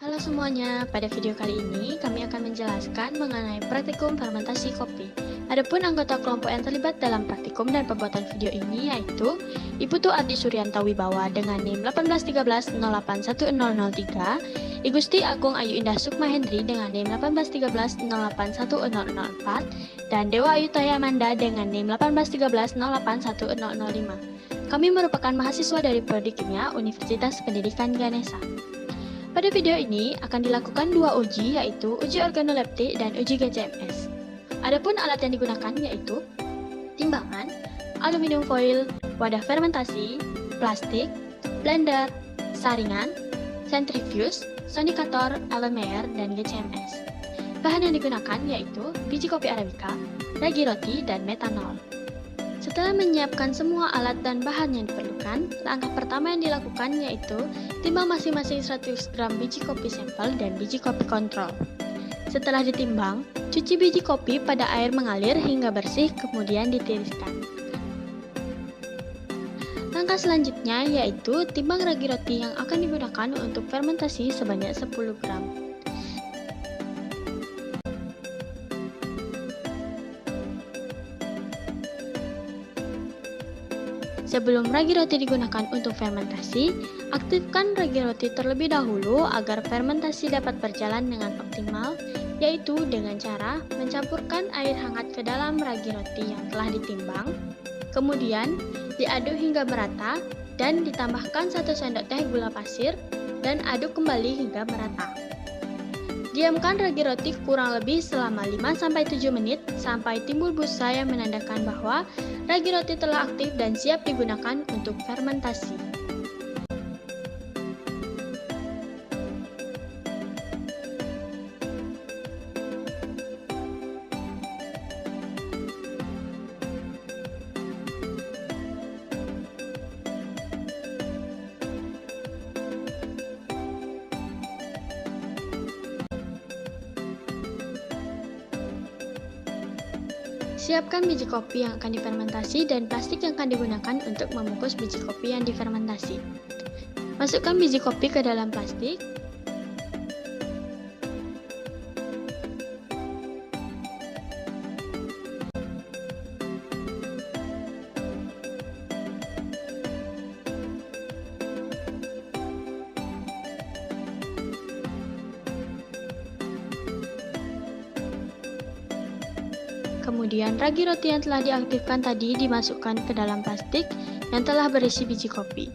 Halo semuanya, pada video kali ini kami akan menjelaskan mengenai praktikum fermentasi kopi. Adapun anggota kelompok yang terlibat dalam praktikum dan pembuatan video ini yaitu Ibu Tu Ardi Suryanto Wibawa dengan NIM 1813003, Igusti Agung Ayu Indah Sukmahendri dengan NIM 181308104, dan Dewa Ayutaya Amanda dengan NIM 181308105. Kami merupakan mahasiswa dari Prodi Kimia Universitas Pendidikan Ganesha. Pada video ini akan dilakukan dua uji, yaitu uji organoleptik dan uji GCMS. Adapun alat yang digunakan yaitu timbangan, aluminium foil, wadah fermentasi, plastik, blender, saringan, centrifuge, sonikator, Erlenmeyer, dan GCMS. Bahan yang digunakan yaitu biji kopi Arabica, ragi roti, dan metanol. Setelah menyiapkan semua alat dan bahan yang diperlukan, langkah pertama yang dilakukan yaitu timbang masing-masing 100 gram biji kopi sampel dan biji kopi kontrol. Setelah ditimbang, cuci biji kopi pada air mengalir hingga bersih, kemudian ditiriskan. Langkah selanjutnya yaitu timbang ragi roti yang akan digunakan untuk fermentasi sebanyak 10 gram. Sebelum ragi roti digunakan untuk fermentasi, aktifkan ragi roti terlebih dahulu agar fermentasi dapat berjalan dengan optimal, yaitu dengan cara mencampurkan air hangat ke dalam ragi roti yang telah ditimbang, kemudian diaduk hingga merata dan ditambahkan 1 sendok teh gula pasir dan aduk kembali hingga merata. Diamkan ragi roti kurang lebih selama 5-7 menit sampai timbul busa yang menandakan bahwa ragi roti telah aktif dan siap digunakan untuk fermentasi. Siapkan biji kopi yang akan difermentasi dan plastik yang akan digunakan untuk membungkus biji kopi yang difermentasi. Masukkan biji kopi ke dalam plastik. Kemudian ragi roti yang telah diaktifkan tadi dimasukkan ke dalam plastik yang telah berisi biji kopi.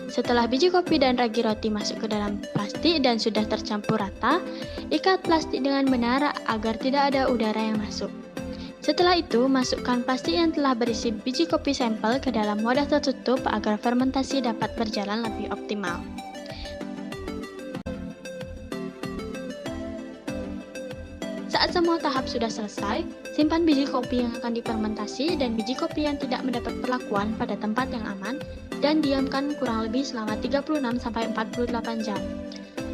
Setelah biji kopi dan ragi roti masuk ke dalam plastik dan sudah tercampur rata, ikat plastik dengan benar agar tidak ada udara yang masuk. Setelah itu, masukkan plastik yang telah berisi biji kopi sampel ke dalam wadah tertutup agar fermentasi dapat berjalan lebih optimal. Saat semua tahap sudah selesai, simpan biji kopi yang akan difermentasi dan biji kopi yang tidak mendapat perlakuan pada tempat yang aman dan diamkan kurang lebih selama 36-48 jam.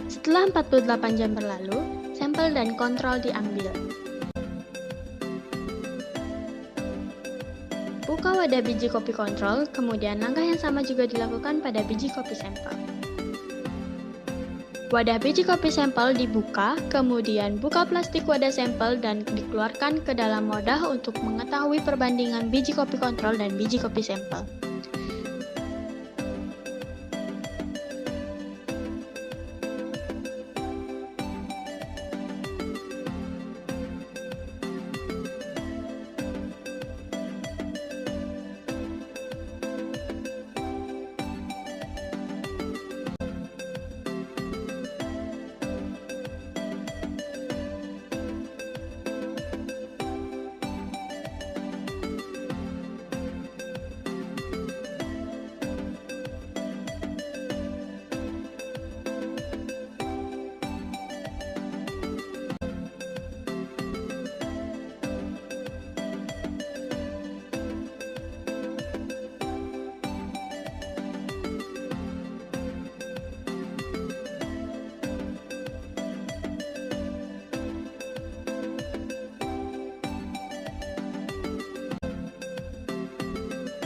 Setelah 48 jam berlalu, sampel dan kontrol diambil. Buka wadah biji kopi kontrol, kemudian langkah yang sama juga dilakukan pada biji kopi sampel. Wadah biji kopi sampel dibuka, kemudian buka plastik wadah sampel dan dikeluarkan ke dalam wadah untuk mengetahui perbandingan biji kopi kontrol dan biji kopi sampel.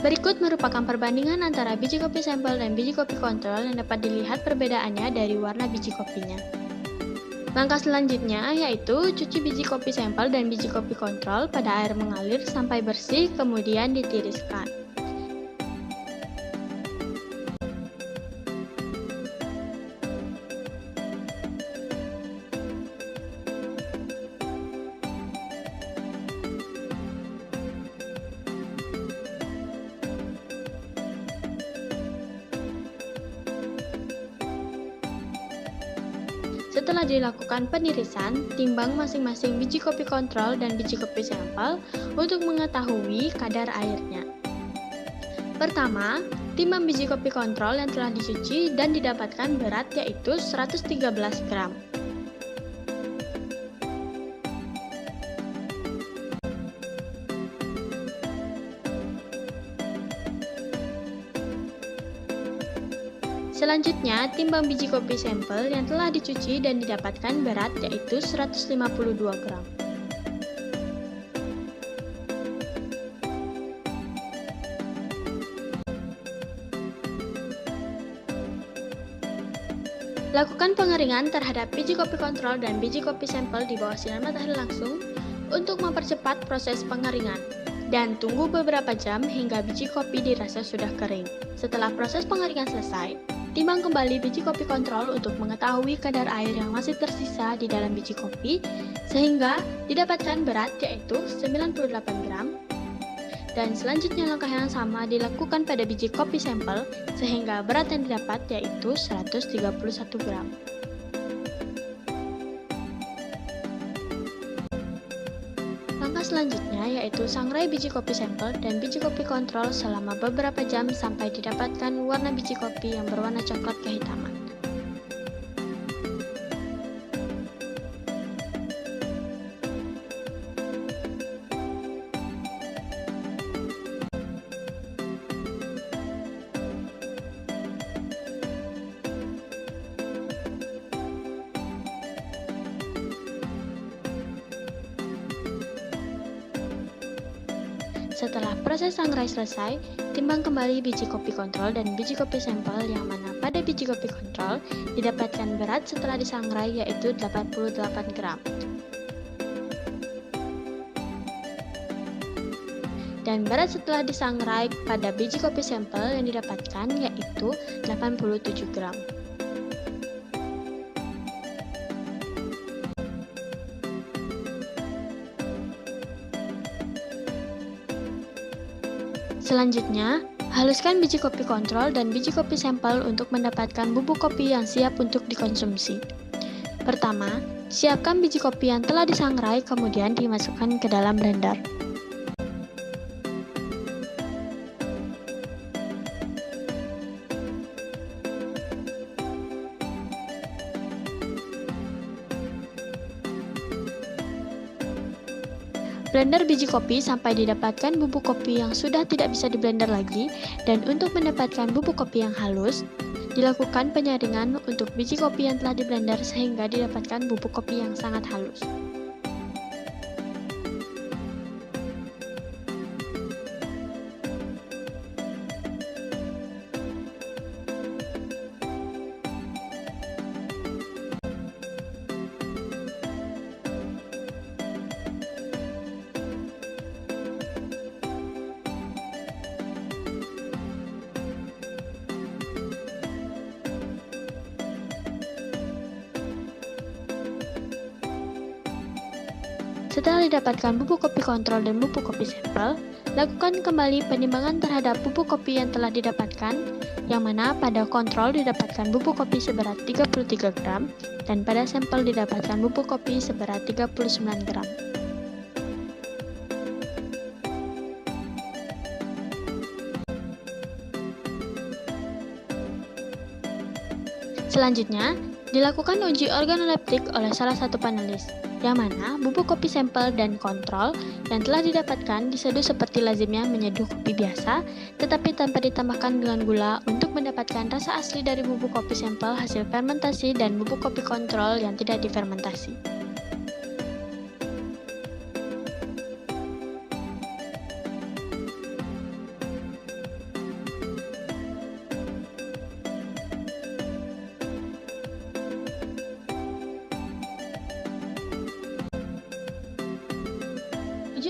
Berikut merupakan perbandingan antara biji kopi sampel dan biji kopi kontrol yang dapat dilihat perbedaannya dari warna biji kopinya. Langkah selanjutnya yaitu cuci biji kopi sampel dan biji kopi kontrol pada air mengalir sampai bersih, kemudian ditiriskan. Setelah dilakukan penirisan, timbang masing-masing biji kopi kontrol dan biji kopi sampel untuk mengetahui kadar airnya. Pertama, timbang biji kopi kontrol yang telah dicuci dan didapatkan berat yaitu 113 gram. Selanjutnya, timbang biji kopi sampel yang telah dicuci dan didapatkan berat yaitu 152 gram. Lakukan pengeringan terhadap biji kopi kontrol dan biji kopi sampel di bawah sinar matahari langsung untuk mempercepat proses pengeringan. Dan tunggu beberapa jam hingga biji kopi dirasa sudah kering. Setelah proses pengeringan selesai, timbang kembali biji kopi kontrol untuk mengetahui kadar air yang masih tersisa di dalam biji kopi sehingga didapatkan berat yaitu 98 gram. Dan selanjutnya langkah yang sama dilakukan pada biji kopi sampel sehingga berat yang didapat yaitu 131 gram. Langkah selanjutnya yaitu sangrai biji kopi sampel dan biji kopi kontrol selama beberapa jam sampai didapatkan warna biji kopi yang berwarna coklat kehitaman. Setelah proses sangrai selesai, timbang kembali biji kopi kontrol dan biji kopi sampel yang mana pada biji kopi kontrol didapatkan berat setelah disangrai yaitu 88 gram. Dan berat setelah disangrai pada biji kopi sampel yang didapatkan yaitu 87 gram. Selanjutnya, haluskan biji kopi kontrol dan biji kopi sampel untuk mendapatkan bubuk kopi yang siap untuk dikonsumsi. Pertama, siapkan biji kopi yang telah disangrai kemudian dimasukkan ke dalam blender. Blender biji kopi sampai didapatkan bubuk kopi yang sudah tidak bisa diblender lagi, dan untuk mendapatkan bubuk kopi yang halus, dilakukan penyaringan untuk biji kopi yang telah diblender sehingga didapatkan bubuk kopi yang sangat halus. Setelah didapatkan bubuk kopi kontrol dan bubuk kopi sampel, lakukan kembali penimbangan terhadap bubuk kopi yang telah didapatkan, yang mana pada kontrol didapatkan bubuk kopi seberat 33 gram, dan pada sampel didapatkan bubuk kopi seberat 39 gram. Selanjutnya, dilakukan uji organoleptik oleh salah satu panelis, yang mana bubuk kopi sampel dan kontrol yang telah didapatkan diseduh seperti lazimnya menyeduh kopi biasa, tetapi tanpa ditambahkan dengan gula untuk mendapatkan rasa asli dari bubuk kopi sampel hasil fermentasi dan bubuk kopi kontrol yang tidak difermentasi.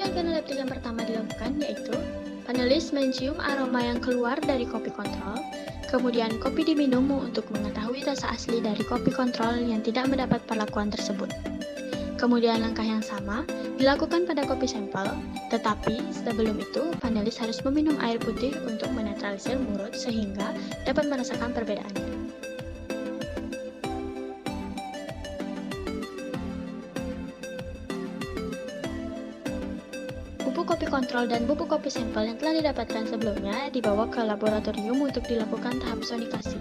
uji organoleptik yang pertama dilakukan yaitu panelis mencium aroma yang keluar dari kopi kontrol, kemudian kopi diminum untuk mengetahui rasa asli dari kopi kontrol yang tidak mendapat perlakuan tersebut. Kemudian langkah yang sama dilakukan pada kopi sampel, tetapi sebelum itu panelis harus meminum air putih untuk menetralisir mulut sehingga dapat merasakan perbedaannya. Bubuk kopi kontrol dan bubuk kopi sampel yang telah didapatkan sebelumnya dibawa ke laboratorium untuk dilakukan tahap sonikasi.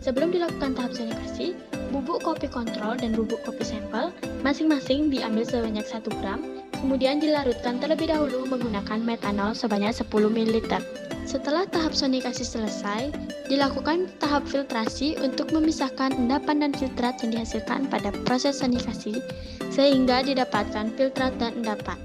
Sebelum dilakukan tahap sonikasi, bubuk kopi kontrol dan bubuk kopi sampel masing-masing diambil sebanyak 1 gram, kemudian dilarutkan terlebih dahulu menggunakan metanol sebanyak 10 ml. Setelah tahap sonikasi selesai, dilakukan tahap filtrasi untuk memisahkan endapan dan filtrat yang dihasilkan pada proses sonikasi, sehingga didapatkan filtrat dan endapan.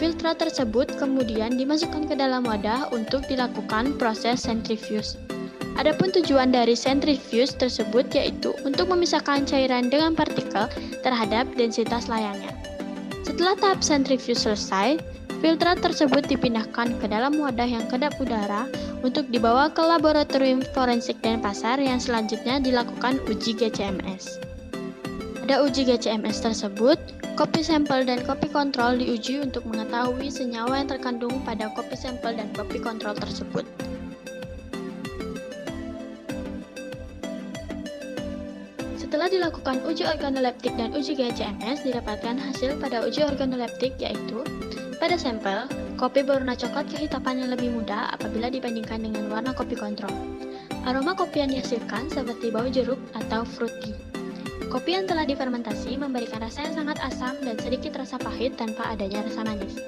Filtrat tersebut kemudian dimasukkan ke dalam wadah untuk dilakukan proses centrifuge. Adapun tujuan dari centrifuge tersebut yaitu untuk memisahkan cairan dengan partikel terhadap densitas layarnya. Setelah tahap centrifuge selesai, filtrat tersebut dipindahkan ke dalam wadah yang kedap udara untuk dibawa ke laboratorium forensik Denpasar yang selanjutnya dilakukan uji GCMS. Pada uji GCMS tersebut, kopi sampel dan kopi kontrol diuji untuk mengetahui senyawa yang terkandung pada kopi sampel dan kopi kontrol tersebut. Setelah dilakukan uji organoleptik dan uji GCMS, didapatkan hasil pada uji organoleptik yaitu pada sampel, kopi berwarna coklat kehitaman yang lebih muda apabila dibandingkan dengan warna kopi kontrol. Aroma kopi yang dihasilkan seperti bau jeruk atau fruity. Kopi yang telah difermentasi memberikan rasa yang sangat asam dan sedikit rasa pahit tanpa adanya rasa manis.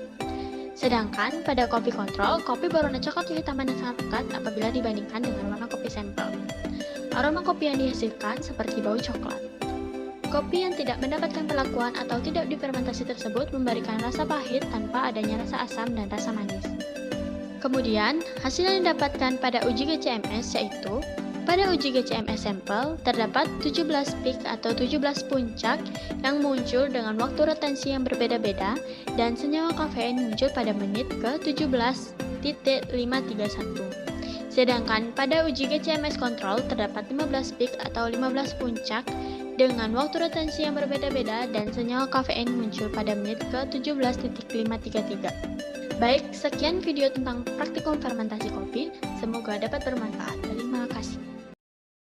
Sedangkan pada kopi kontrol, kopi berwarna coklat kehitaman yang sangat pekat apabila dibandingkan dengan warna kopi sampel. Aroma kopi yang dihasilkan seperti bau coklat. Kopi yang tidak mendapatkan perlakuan atau tidak difermentasi tersebut memberikan rasa pahit tanpa adanya rasa asam dan rasa manis. Kemudian, hasil yang didapatkan pada uji GCMS yaitu pada uji GCMS sampel, terdapat 17 peak atau 17 puncak yang muncul dengan waktu retensi yang berbeda-beda dan senyawa kafein muncul pada menit ke 17.531. Sedangkan pada uji GCMS kontrol terdapat 15 peak atau 15 puncak dengan waktu retensi yang berbeda-beda dan senyawa kafein muncul pada menit ke 17.533. Baik, sekian video tentang praktikum fermentasi kopi. Semoga dapat bermanfaat. Terima kasih.